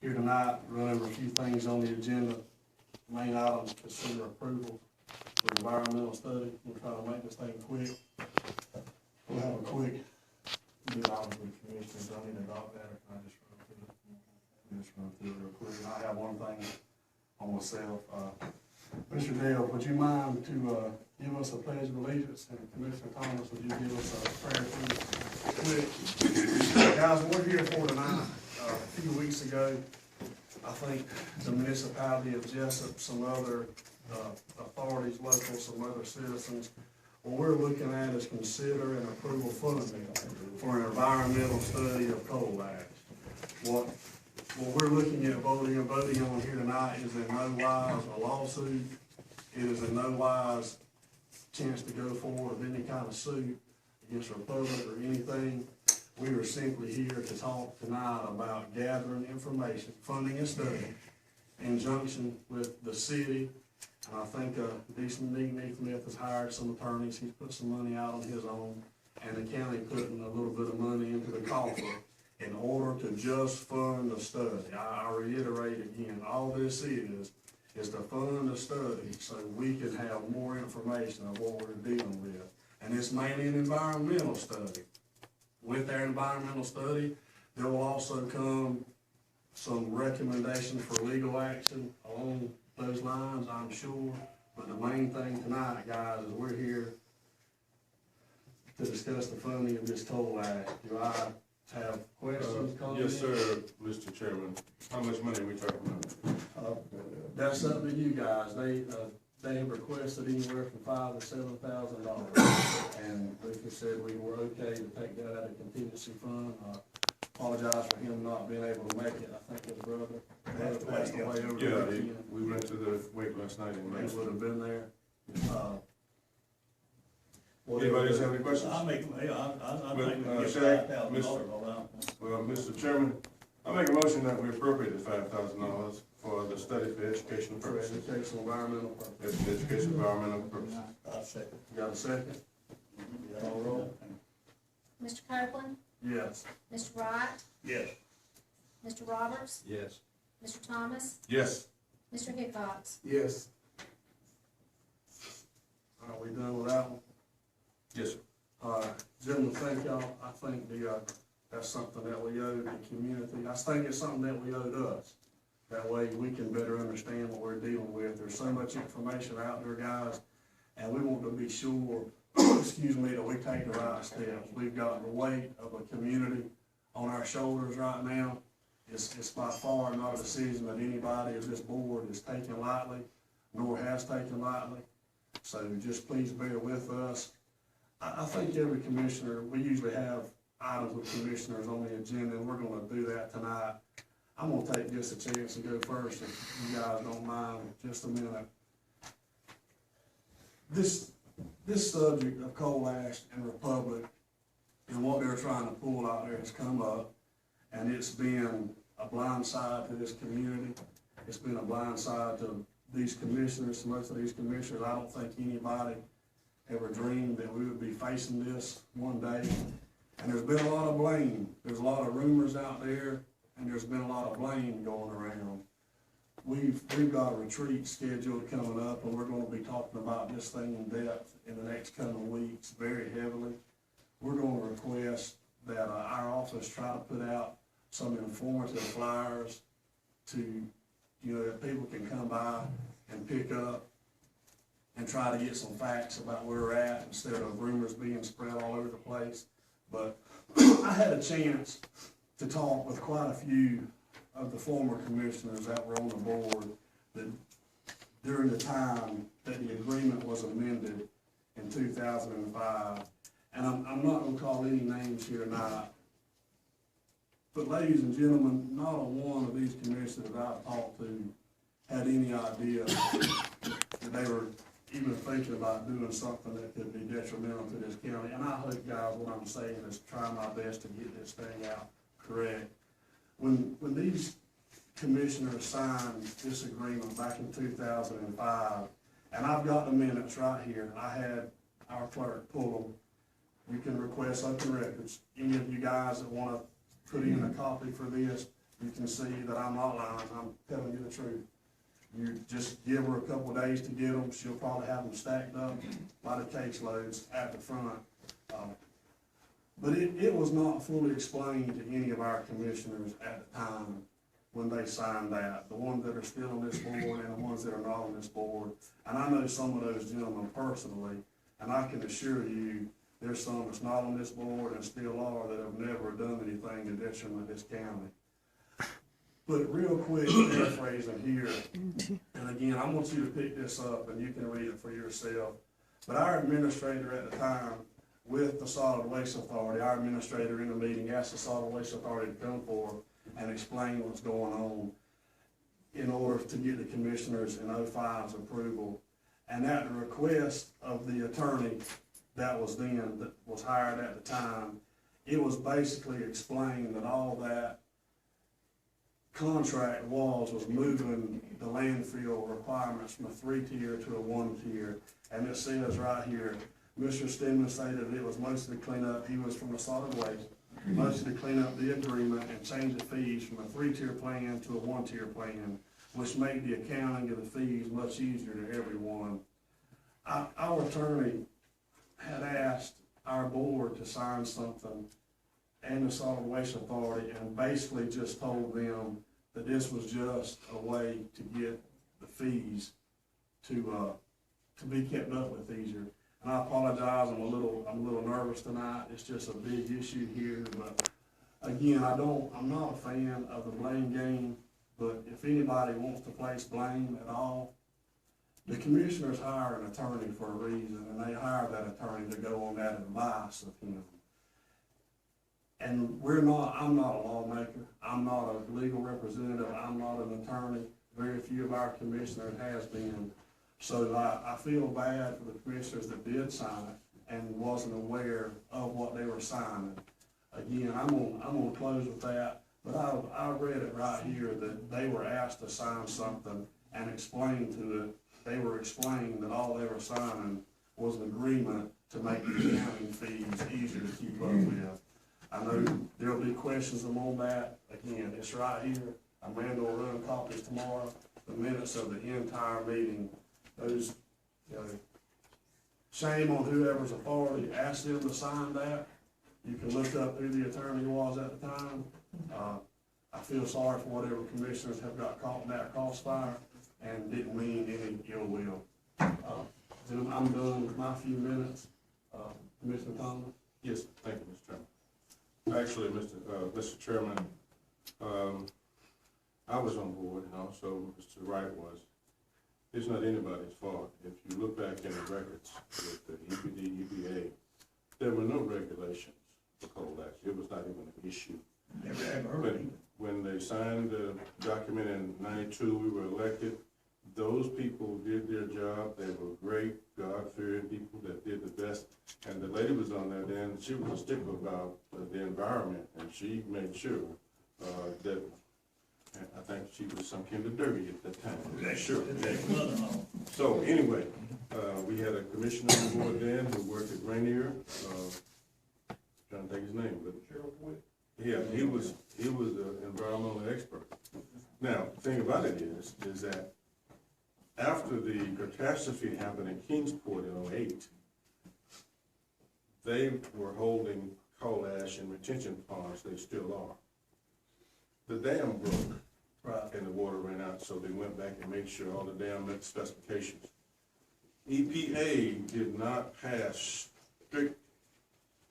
here tonight, run over a few things on the agenda. Main items, consider approval for environmental study. We'll try to make this thing quick. We'll have a quick deal out with the commissioners. I need to adopt that, or can I just run through it? Just run through it real quick. And I have one thing on myself. Mr. Dale, would you mind to give us a pledge of allegiance, and Commissioner Thomas, would you give us a prayer quick? Guys, what we're here for tonight, a few weeks ago, I think the municipality of Jessup, some other authorities, local, some other citizens, what we're looking at is consider and approval funding for an environmental study of coal ash. What we're looking at voting on here tonight is in no wise a lawsuit. It is in no wise chance to go forward with any kind of suit against the Republic or anything. We are simply here to talk tonight about gathering information, funding a study in conjunction with the city. And I think decent Nick Smith has hired some attorneys. He's put some money out on his own, and the county putting a little bit of money into the coffer in order to just fund the study. I reiterate again, all this is to fund the study so we can have more information of what we're dealing with. And it's mainly an environmental study. With their environmental study, there will also come some recommendations for legal action along those lines, I'm sure. But the main thing tonight, guys, is we're here to discuss the funding of this coal ash. Do I have questions? Yes, sir, Mr. Chairman. How much money are we talking about? That's up to you guys. They have requested anywhere from $5,000 to $7,000, and Luther said we were okay to take that out of contingency fund. Apologize for him not being able to make it. I think his brother passed away over the Yeah, weekend. we went to the wake last night. He would have been there. Anybody else have any questions? I think we get Shaq, $5,000 all out. Well, Mr. Chairman, I make a motion that we appropriate the $5,000 for the study for educational For purposes. educational, environmental purposes. Education, environmental purposes. I'll second. Got a second? All roll. Mr. Copeland, Yes. Mr. Wright, Yes. Mr. Roberts, Yes. Mr. Thomas, Yes. Mr. Hickox. Yes. Are we done with that one? Yes, sir. Gentlemen, thank y'all. I think that's something that we owe the community. I think it's something that we owe to us. That way we can better understand what we're dealing with. There's so much information out there, guys, and we want to be sure, excuse me, that we take the right steps. We've got the weight of a community on our shoulders right now. It's by far not a decision that anybody of this board is taking lightly, nor has taken lightly. So just please bear with us. I think every commissioner, we usually have items with commissioners on the agenda, and we're gonna do that tonight. I'm gonna take just a chance to go first, if you guys don't mind, just a minute. This subject of coal ash and Republic and what they're trying to pull out there has come up, and it's been a blind side to this community. It's been a blind side to these commissioners, most of these commissioners. I don't think anybody ever dreamed that we would be facing this one day. And there's been a lot of blame. There's a lot of rumors out there, and there's been a lot of blame going around. We've got a retreat scheduled coming up, and we're gonna be talking about this thing in depth in the next coming weeks, very heavily. We're gonna request that our office try to put out some informative flyers to, that people can come by and pick up and try to get some facts about where we're at instead of rumors being spread all over the place. But I had a chance to talk with quite a few of the former commissioners that were on the board that during the time that the agreement was amended in 2005. And I'm not gonna call any names here tonight, but ladies and gentlemen, not a one of these commissioners that I've talked to had any idea that they were even thinking about doing something that could be detrimental to this county. And I hope, guys, what I'm saying is try my best to get this thing out correct. When these commissioners signed this agreement back in 2005, and I've got the minutes right here, I had our clerk pull them. You can request open records. Any of you guys that want to put in a copy for this, you can see that I'm not lying, I'm telling you the truth. You just give her a couple of days to get them, she'll probably have them stacked up by the caseloads at the front. But it was not fully explained to any of our commissioners at the time when they signed that, the ones that are still on this board and the ones that are not on this board. And I know some of those gentlemen personally, and I can assure you, there's some that's not on this board and still are that have never done anything to detriment this county. But real quick, paraphrasing here, and again, I want you to pick this up and you can read it for yourself. But our administrator at the time, with the Solid Waste Authority, our administrator in the meeting asked the Solid Waste Authority to come forward and explain what's going on in order to get the commissioners in 05's approval. And at the request of the attorney that was hired at the time, it was basically explained that all that contract was moving the landfill requirements from a 3-tier to a 1-tier. And it says right here, Mr. Stedman stated it was mostly clean up, he was from the solid waste, mostly clean up the agreement and change the fees from a 3-tier plan to a 1-tier plan, which made the accounting of the fees much easier to everyone. Our attorney had asked our board to sign something and the Solid Waste Authority and basically just told them that this was just a way to get the fees to be kept up with easier. And I apologize, I'm a little nervous tonight. It's just a big issue here, but again, I'm not a fan of the blame game, but if anybody wants to place blame at all, the commissioners hire an attorney for a reason, and they hire that attorney to go on that advice of him. And I'm not a lawmaker, I'm not a legal representative, I'm not an attorney. Very few of our commissioners has been. So I feel bad for the commissioners that did sign it and wasn't aware of what they were signing. Again, I'm gonna close with that, but I read it right here that they were asked to sign something and explain to it. They were explaining that all they were signing was an agreement to make the accounting fees easier to keep up with. I know there'll be questions on that. Again, it's right here. Amanda will run copies tomorrow, the minutes of the entire meeting. Those, shame on whoever's authority asked them to sign that. You can look up who the attorney was at the time. I feel sorry for whatever commissioners have got caught in that crossfire and didn't mean any ill will. I'm done with my few minutes. Commissioner Thomas? Yes, thank you, Mr. Chairman. Actually, Mr. Chairman, I was on board and also Mr. Wright was. It's not anybody's fault. If you look back in the records with the EPD, EPA, there were no regulations for coal ash. It was not even an issue. Never ever heard of it. When they signed the document in '92, we were elected. Those people did their job. They were great, God-fearing people that did the best. And the lady was on there then, she was a stickler about the environment, and she made sure that, I think she was some kind of dirty at that time. Sure. So anyway, we had a commissioner on board then who worked at Rainier, trying to think his name, but yeah, he was an environmental expert. Now, the thing about it is that after the catastrophe happened in Kingsport in '08, they were holding coal ash in retention ponds. They still are. The dam broke, Right. and the water ran out, so they went back and made sure all the dam met specifications. EPA did not pass strict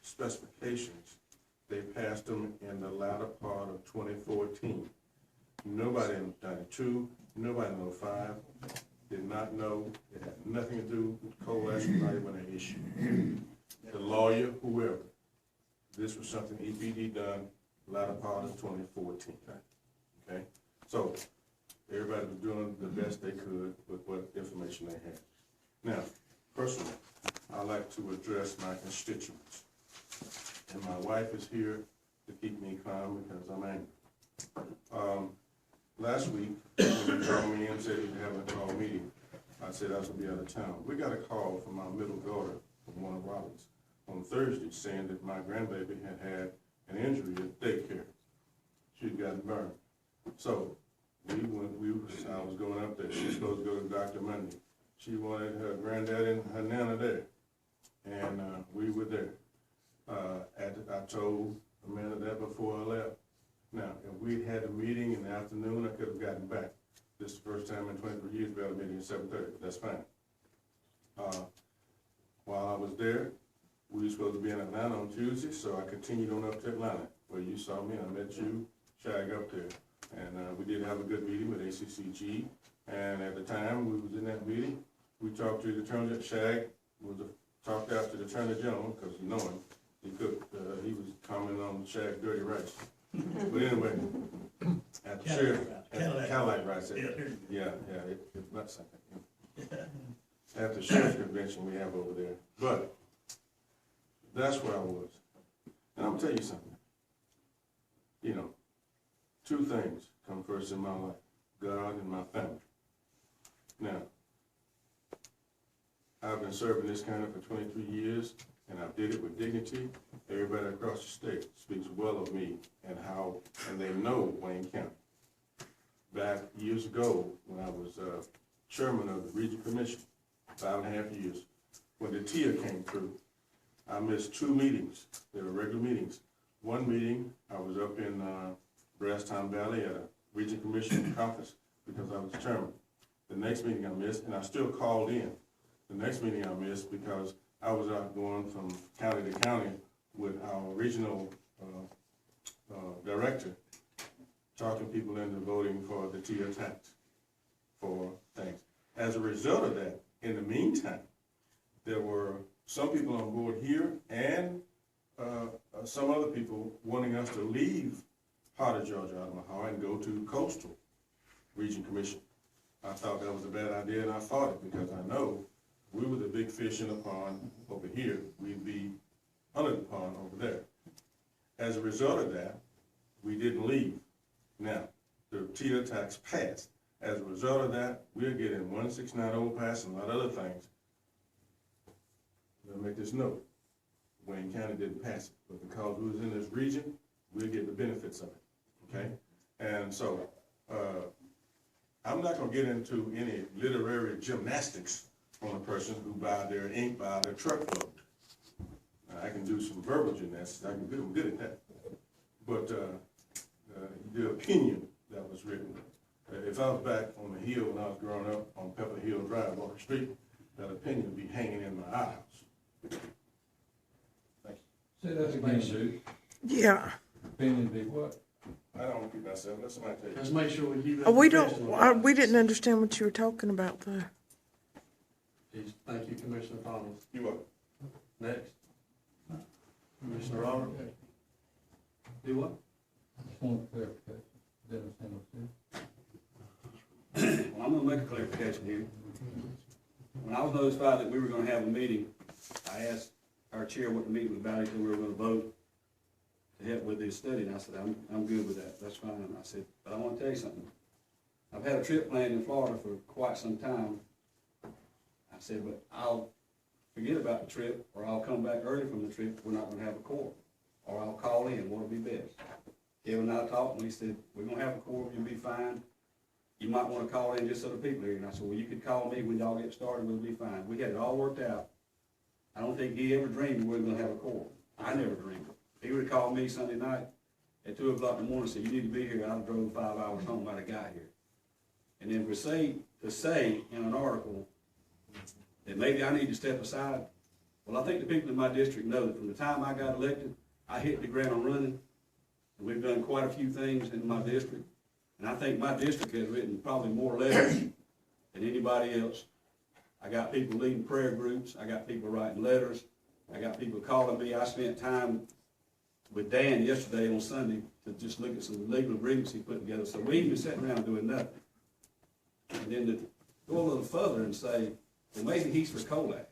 specifications. They passed them in the latter part of 2014. Nobody in '92, nobody in '05 did not know. It had nothing to do with coal ash, was not even an issue. The lawyer, whoever, this was something EPD done latter part of 2014. Okay, so everybody was doing the best they could with what information they had. Now, personally, I like to address my constituents, and my wife is here to keep me calm because I'm angry. Last week, when he called me and said he was having a call meeting, I said I was gonna be out of town. We got a call from my middle daughter from Warner Robins on Thursday saying that my grandbaby had an injury at daycare. She'd gotten burned. So, I was going up there, she was supposed to go to Dr. Monday. She wanted her granddad and her nana there, and, we were there. I told Amanda that before I left. Now, if we'd had a meeting in the afternoon, I could have gotten back. This is the first time in 23 years we had a meeting at 7:30, that's fine. While I was there, we were supposed to be in Atlanta on Tuesday, so I continued on up to Atlanta, where you saw me, I met you, Shag up there. And, we did have a good meeting with ACCG, and at the time we was in that meeting, we talked to the Attorney, Shag talked out to the Attorney General, because you know him, he was commenting on Shag's dirty rights. But anyway, at the sheriff, Cadillac rights, it's not something. At the sheriff's convention we have over there, but that's where I was. And I'm gonna tell you something. You know, two things come first in my life, God and my family. Now, I've been serving this county for 23 years, and I did it with dignity. Everybody across the state speaks well of me and they know Wayne County. Back years ago, when I was chairman of the Region Commission, 5.5 years, when the TIA came through, I missed 2 meetings. They were regular meetings. One meeting, I was up in Brasstown Valley at a Region Commission conference because I was chairman. The next meeting I missed, and I still called in. The next meeting I missed because I was out going from county to county with our regional director, talking people into voting for the TIA tax for things. As a result of that, in the meantime, there were some people on board here and some other people wanting us to leave Heart of Georgia, Omaha, and go to Coastal Region Commission. I thought that was a bad idea, and I fought it because I know we were the big fish in the pond over here. We'd be under the pond over there. As a result of that, we didn't leave. Now, the TIA tax passed. As a result of that, we're getting 169 overpass and a lot of other things. Let me make this note. Wayne County didn't pass it, but because we was in this region, we'll get the benefits of it, okay? And so, I'm not gonna get into any literary gymnastics on a person who buy their ink by their truckload. I can do some verbal gymnastics, I'm good at that. But the opinion that was written, if I was back on the hill when I was growing up on Pepper Hill Drive, Walker Street, that opinion would be hanging in my eyes. Thank you. Say that again, dude. Yeah, Opinion be what? I don't repeat myself, let somebody tell you. Let's make sure we keep that. we don't, we didn't understand what you were talking about though. Thank you, Commissioner Thomas. You welcome. Next. Commissioner Robert. Do what? I just want clarification. Didn't understand what you said. Well, I'm gonna make a clarification here. When I was notified that we were gonna have a meeting, I asked our chair what the meeting was about, he said we were gonna vote to help with this study, and I said, I'm good with that, that's fine. And I said, but I wanna tell you something. I've had a trip planned in Florida for quite some time. I said, but I'll forget about the trip, or I'll come back early from the trip, we're not gonna have a quorum. Or I'll call in, what'll be best? Kevin and I talked, and he said, we're gonna have a quorum, you'll be fine. You might wanna call in just so the people here. And I said, well, you could call me when y'all get started, we'll be fine. We had it all worked out. I don't think he ever dreamed we were gonna have a quorum. I never dreamed it. He would've called me Sunday night at 2 o'clock in the morning and said, you need to be here. I'd have drove 5 hours home, I'd have got here. And then to say in an article that maybe I need to step aside, well, I think the people in my district know that from the time I got elected, I hit the ground running. And we've done quite a few things in my district. And I think my district has written probably more letters than anybody else. I got people leading prayer groups. I got people writing letters. I got people calling me. I spent time with Dan yesterday on Sunday to just look at some legal agreements he put together. So we ain't been sitting around doing nothing. And then to go a little further and say, well, maybe he's for coal ash.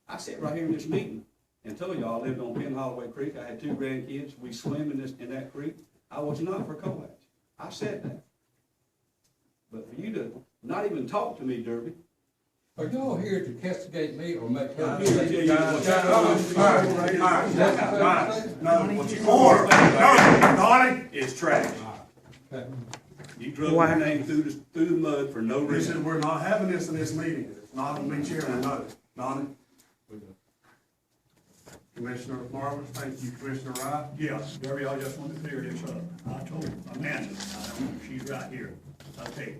I sat right here in this meeting and told y'all I lived on Penn Holloway Creek. I had 2 grandkids. We swim in that creek. I was not for coal ash. I said that. But for you to not even talk to me, Derby. Are y'all here to castigate me or make her? No, what you order, Donnie, is trash. Okay. You drove Wow. my name through the mud for no This is, reason. we're not having this in this meeting, it's not me chairman, no, Donnie. Commissioner Marvin, thank you, Commissioner Wright. Yeah, Gary, I just want to clear this up. I told Amanda, she's right here. Okay,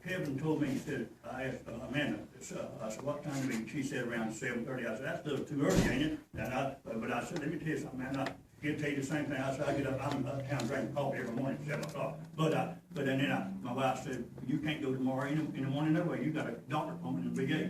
Kevin told me, he said, I asked Amanda, I said, what time to be? She said around 7:30. I said, that's a little too early, ain't it? But I said, let me tell you something, man, he'll tell you the same thing. I said, I get up, I'm uptown drinking coffee every morning at 7 o'clock. But my wife said, you can't go tomorrow in the morning, no way. You got a doctor appointment in Big 8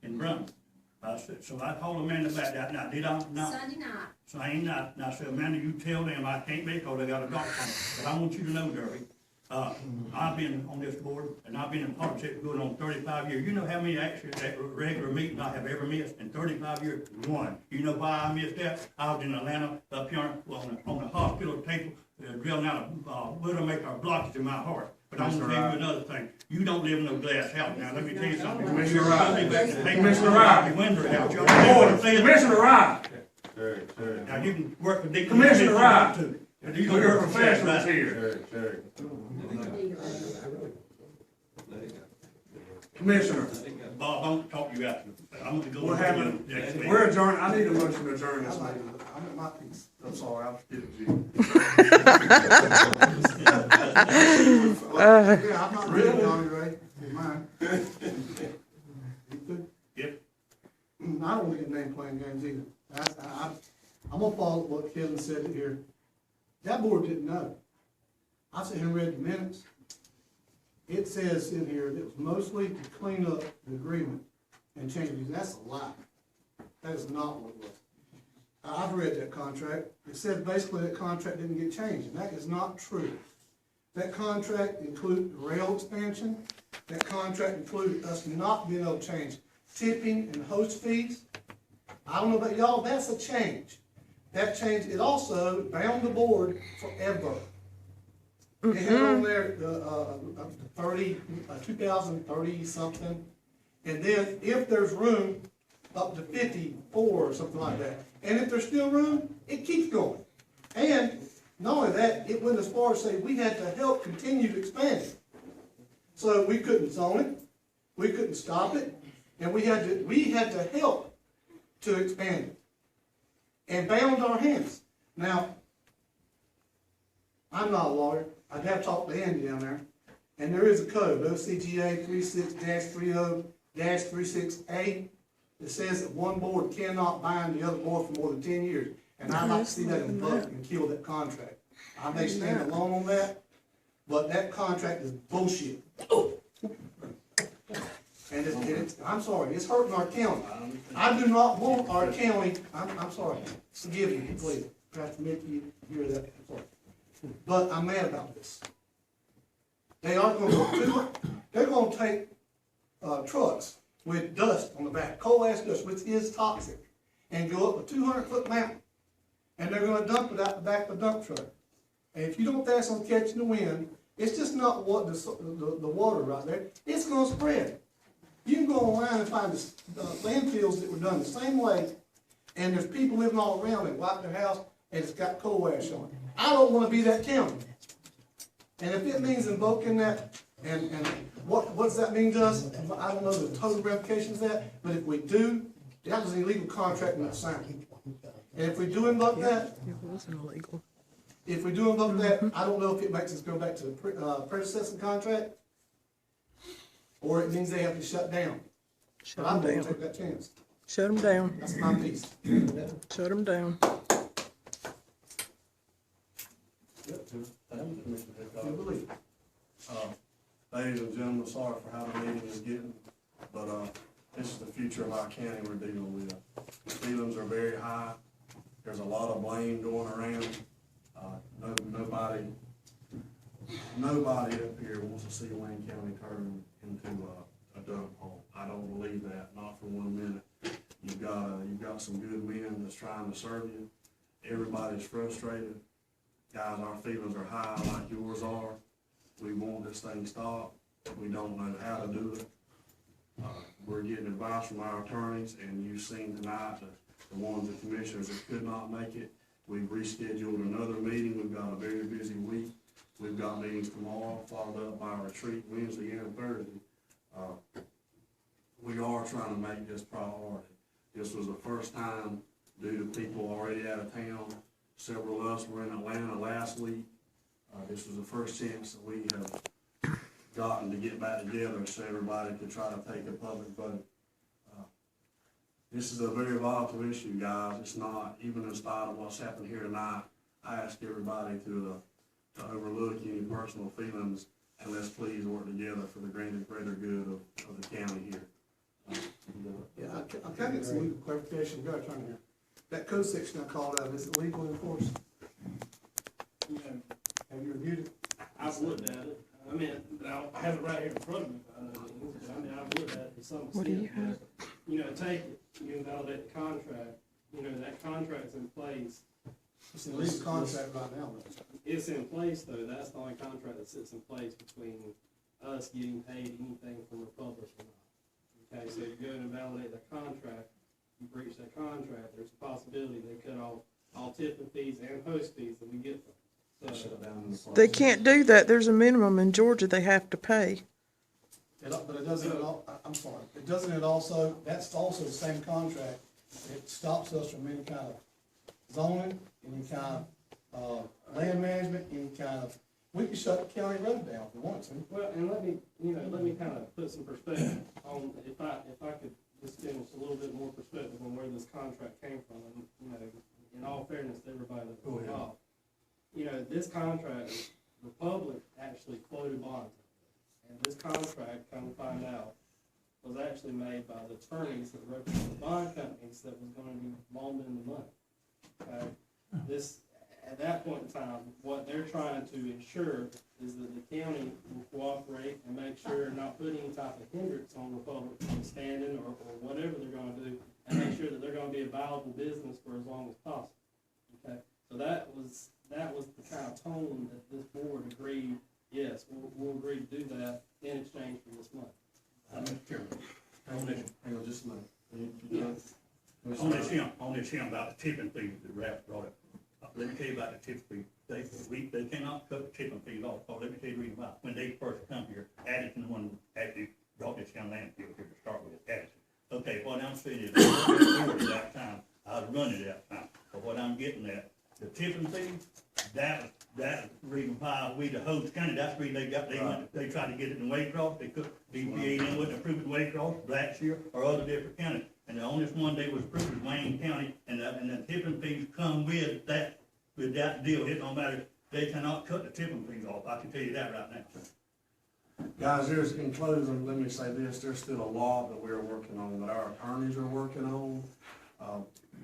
in Brunswick. I said, so I called Amanda back that night, did I not? Sunday night. Same night, and I said, Amanda, you tell them I can't make, cause they got a doctor appointment. But I want you to know, Derby, I've been on this board, and I've been in politics going on 35 years. You know how many actually, regular meetings I have ever missed in 35 years? One. You know why I missed that? I was in Atlanta, up here on the hospital table, drilling out a widowmaker blockage in my heart. But I'm gonna tell you another thing, you don't live in no glass house. Now, let me tell you something. Commissioner Wright. Commissioner Wright. Commissioner Wright, Terry, Now, you can work with Dick. Commissioner Wright. too. But we're you don't work with professionals Terry. here. Terry. Commissioner, Bob, I'm gonna talk you after. I'm gonna go. We're having- next week. we're adjourned, I need a motion to adjourn this meeting. I'm at my piece, I'm sorry, I was getting you. Yeah, I'm not ready, Donnie Ray, in mine. Yep. I don't want to get named playing games either. I'm gonna follow what Kevin said here. That board didn't know. I sat here and read the minutes. It says in here that it was mostly to clean up the agreement and change it. That's a lie. That is not what it was. I've read that contract. It said basically that contract didn't get changed, and that is not true. That contract included rail expansion. That contract included us not being able to change tipping and host fees. I don't know about y'all, that's a change. That change, it also bound the board forever. It had on there, 2030 something, and then if there's room, up to 54 or something like that. And if there's still room, it keeps going. And not only that, it went as far as say we had to help continue to expand it. So we couldn't zone it, we couldn't stop it, and we had to help to expand it. And bound our hands. Now, I'm not a lawyer, I'd have to talk to Andy down there, and there is a code, OCGA 36-30-36A, that says that one board cannot bind the other board for more than 10 years. And I'd like to see that in book and kill that contract. I may stand alone on that, but that contract is bullshit. And I'm sorry, it's hurting our county. I do not want our county, I'm sorry, forgive me, please. Perhaps make you hear that, I'm sorry. But I'm mad about this. They're gonna take, trucks with dust on the back, coal ash dust, which is toxic, and go up a 200-foot mountain. And they're gonna dump it out the back of the dump truck. And if you don't fast on catching the wind, it's just not what the water right there, it's gonna spread. You can go online and find the landfills that were done the same way, and there's people living all around that wipe their house, and it's got coal ash on it. I don't wanna be that county. And if it means invoking that, and what does that mean to us? I don't know the total ramifications of that, but if we do, that was an illegal contract not signed. And if we do invoke that, It wasn't illegal. if we do invoke that, I don't know if it makes us go back to the predecessor contract, or it means they have to shut down. Shut But I'm them gonna down. take that chance. Shut them down. That's my piece. Shut them down. You believe. Ladies and gentlemen, sorry for how the meeting is getting, but, this is the future of our county we're dealing with. The feelings are very high, there's a lot of blame going around. Nobody up here wants to see Wayne County turn into a dump hole. I don't believe that, not for 1 minute. You've got some good men that's trying to serve you. Everybody's frustrated. Guys, our feelings are high like yours are. We want this thing stopped. We don't know how to do it. We're getting advice from our attorneys, and you've seen tonight the ones, the commissioners that could not make it. We've rescheduled another meeting. We've got a very busy week. We've got meetings tomorrow, followed up by a retreat Wednesday and Thursday. We are trying to make this priority. This was the first time, due to people already out of town. Several of us were in Atlanta last week. This was the first chance that we have gotten to get back together so everybody could try to take a public vote. This is a very volatile issue, guys. It's not, even in spite of what's happened here tonight, I ask everybody to overlook any personal feelings, and let's please work together for the greater good of the county here. Yeah, I'm trying to get some legal clarification, go ahead, trying to hear. That code section I called out, is it legal in force? Have you reviewed it? I've looked at it, I mean, I have it right here in front of me, I mean, I've looked at it to some extent. What do you have? but, You know, take it, you invalidate the contract, you know, that contract's in place. It's a legal contract right now, though. It's in place, though, that's the only contract that sits in place between us getting paid anything from Republic or not. Okay, so if you go and invalidate the contract, you breach that contract, there's a possibility they cut off all tipping fees and host fees that we get from. So, Shut down the process. They can't do that. There's a minimum in Georgia they have to pay. But it doesn't, I'm sorry, it doesn't it also, that's also the same contract, it stops us from any kind of zoning, any kind of, land management, any kind of, we can shut the county road down if we want to. well, and let me kind of put some perspective on, if I could just finish a little bit more perspective on where this contract came from, and, you know, in all fairness to everybody that Go put ahead. involved. You know, this contract, Republic actually quoted bonds. And this contract, come to find out, was actually made by the attorneys that represent the bond companies that was gonna be loaned in the money. Okay? This, at that point in time, what they're trying to ensure is that the county will cooperate and make sure not put any type of hindrance on Republic from standing or whatever they're gonna do, and make sure that they're gonna be a viable business for as long as possible. Okay? So that was the kind of tone that this board agreed, yes, we'll agree to do that in exchange for this money. Mr. Chairman, Hang on just a minute. Yes. on this him about the tipping fees that Ralph brought up. Let me tell you about the tipping fees. They cannot cut the tipping fees off. Oh, let me tell you the reason why. When they first come here, Addison, the one who actually brought this young landfill here to start with, Addison. Okay, what I'm saying is, I was at that time, I was running at that time, but what I'm getting at, the tipping fees, that's the reason why we, the Host County, that's the reason they tried to get it in Waycross, they couldn't, BPA then wouldn't approve it in Waycross, Blackshear, or other different counties. And the only one they was approved was Wayne County, and the tipping fees come with that deal. It don't matter, they cannot cut the tipping fees off, I can tell you that right now. Guys, in closing, let me say this, there's still a lot that we're working on, that our attorneys are working on.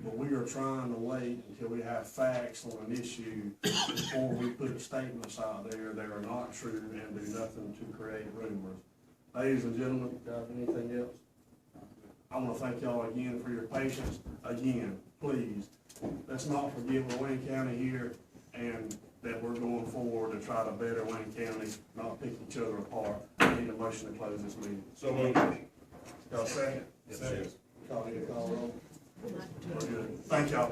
But we are trying to wait until we have facts on an issue before we put statements out there that are not true and do nothing to create rumors. Ladies and gentlemen, guys, anything else? I want to thank y'all again for your patience. Again, please, let's not forget we're Wayne County here, and that we're going forward to try to better Wayne County, not pick each other apart. I need a motion to close this meeting. So moved. Y'all second? Yes, sir. Call roll. We're good. Thank y'all.